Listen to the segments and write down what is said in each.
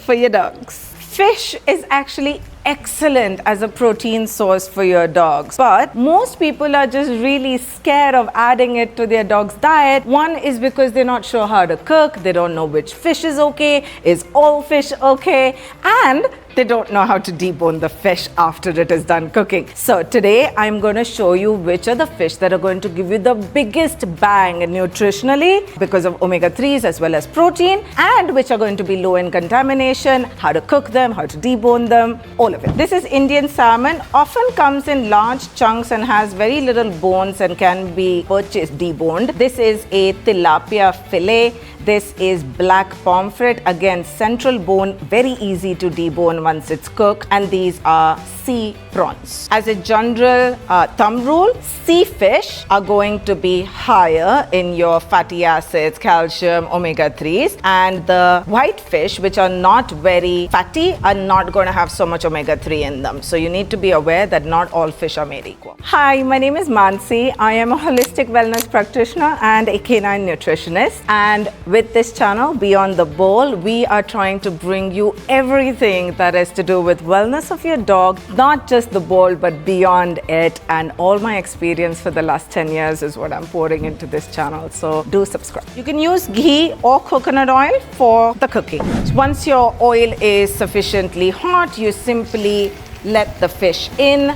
for your dogs. Fish is actually excellent as a protein source for your dogs, but most people are just really scared of adding it to their dog's diet. One is because they're not sure how to cook, they don't know which fish is okay, is all fish okay, and they don't know how to debone the fish after it is done cooking. So today I'm going to show you which are the fish that are going to give you the biggest bang nutritionally because of omega-3s as well as protein, and which are going to be low in contamination, how to cook them, how to debone them, all of it. This is Indian salmon, often comes in large chunks and has very little bones and can be purchased deboned. This is a tilapia fillet. This is black pomfret, again central bone, very easy to debone once it's cooked, and these are sea prawns. As a general thumb rule, sea fish are going to be higher in your fatty acids, calcium, omega-3s, and the white fish, which are not very fatty, are not going to have so much omega-3 in them. So you need to be aware that not all fish are made equal. Hi, my name is Mansi. I am a holistic wellness practitioner and a canine nutritionist, and with this channel, Beyond the Bowl, we are trying to bring you everything that is to do with wellness of your dog, not just the bowl, but beyond it. And all my experience for the last 10 years is what I'm pouring into this channel. So do subscribe. You can use ghee or coconut oil for the cooking. Once your oil is sufficiently hot, you simply let the fish in.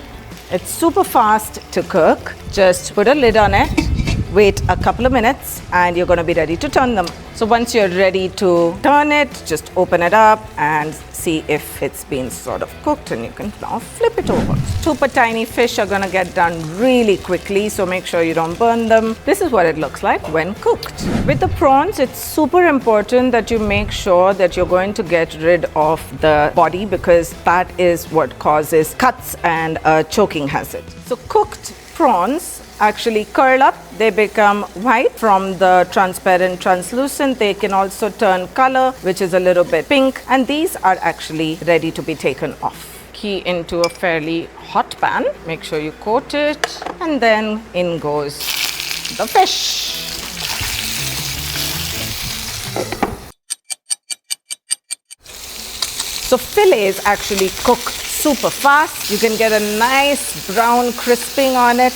It's super fast to cook. Just put a lid on it. Wait a couple of minutes and you're going to be ready to turn them. So once you're ready to turn it, just open it up and see if it's been sort of cooked, and you can now flip it over. Super tiny fish are going to get done really quickly, so make sure you don't burn them. This is what it looks like when cooked. With the prawns, it's super important that you make sure that you're going to get rid of the body, because that is what causes cuts and choking hazard. So cooked prawns actually curl up, they become white from the transparent translucent. They can also turn color, which is a little bit pink, and these are actually ready to be taken off. Key into a fairly hot pan, make sure you coat it, and then in goes the fish. So fillets actually cook super fast. You can get a nice brown crisping on it.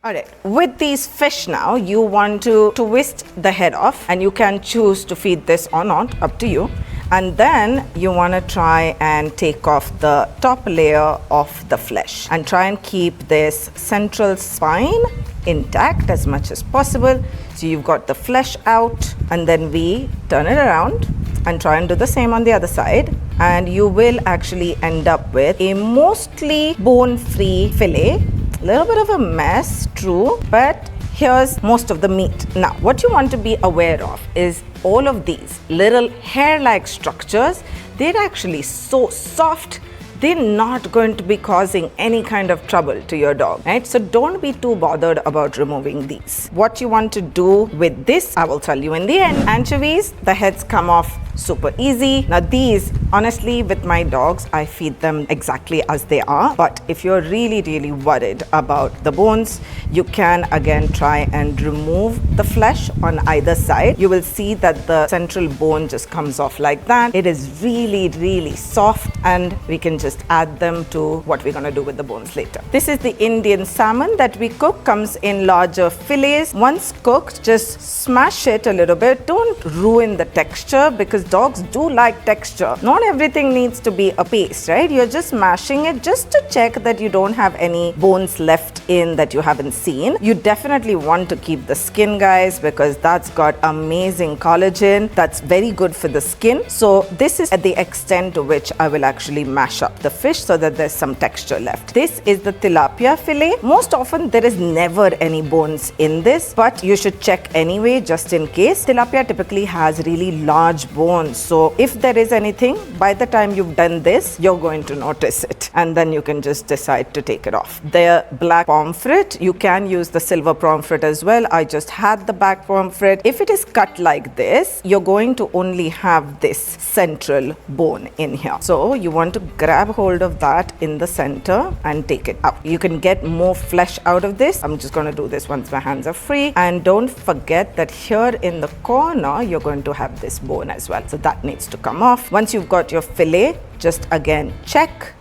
Alright, with these fish now, you want to twist the head off, and you can choose to feed this or not, up to you. And then you want to try and take off the top layer of the flesh and try and keep this central spine intact as much as possible. So you've got the flesh out, and then we turn it around and try and do the same on the other side, and you will actually end up with a mostly bone-free fillet. A little bit of a mess, true, but here's most of the meat. Now, what you want to be aware of is all of these little hair-like structures. They're actually so soft, they're not going to be causing any kind of trouble to your dog, right? So don't be too bothered about removing these. What you want to do with this, I will tell you in the end. Anchovies, the heads come off super easy. Now these, honestly, with my dogs, I feed them exactly as they are. But if you're really worried about the bones, you can again try and remove the flesh on either side. You will see that the central bone just comes off like that. It is really soft, and we can just add them to what we're going to do with the bones later. This is the Indian salmon that we cook, comes in larger fillets. Once cooked, just smash it a little bit. Don't ruin the texture, because dogs do like texture. Not everything needs to be a paste, right? You're just mashing it just to check that you don't have any bones left in that you haven't seen. You definitely want to keep the skin, guys, because that's got amazing collagen. That's very good for the skin. So this is at the extent to which I will actually mash up the fish so that there's some texture left. This is the tilapia fillet. Most often there is never any bones in this, but you should check anyway just in case. Tilapia typically has really large bones. So if there is anything, by the time you've done this, you're going to notice it, and then you can just decide to take it off. The black pomfret, you can use the silver pomfret as well. I just had the black pomfret. If it is cut like this, you're going to only have this central bone in here. So you want to grab grab hold of that in the center and take it out. You can get more flesh out of this. I'm just going to do this once my hands are free. And don't forget that here in the corner, you're going to have this bone as well. So that needs to come off. Once you've got your fillet, just again check,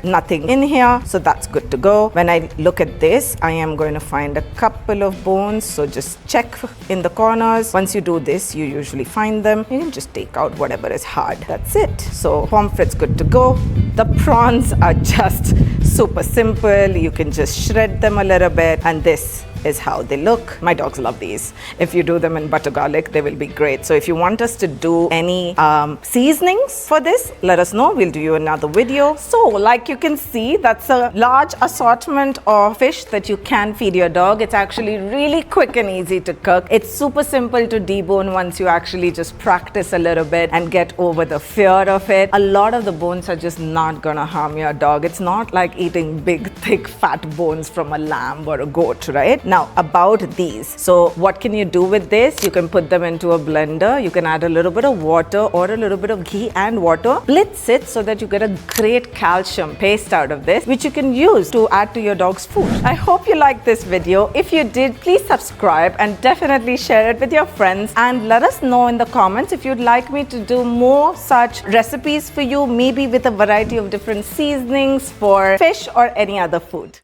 nothing in here, so that's good to go. When I look at this, I am going to find a couple of bones, so just check in the corners. Once you do this, you usually find them. You can just take out whatever is hard. That's it. So pomfret's good to go. The prawns are just super simple. You can just shred them a little bit, and this is how they look. My dogs love these. If you do them in butter garlic, they will be great. So if you want us to do any seasonings for this, let us know. We'll do you another video. So like you can see, that's a large assortment of fish that you can feed your dog. It's actually really quick and easy to cook. It's super simple to debone once you actually just practice a little bit and get over the fear of it. A lot of the bones are just not gonna harm your dog. It's not like eating big, thick, fat bones from a lamb or a goat, right? Now, about these. So what can you do with this? You can put them into a blender. You can add a little bit of water or a little bit of ghee and water. Blitz it so that you get a great calcium paste out of this, which you can use to add to your dog's food. I hope you liked this video. If you did, please subscribe and definitely share it with your friends, and let us know in the comments if you'd like me to do more such recipes for you, maybe with a variety of different seasonings for fish or any other food.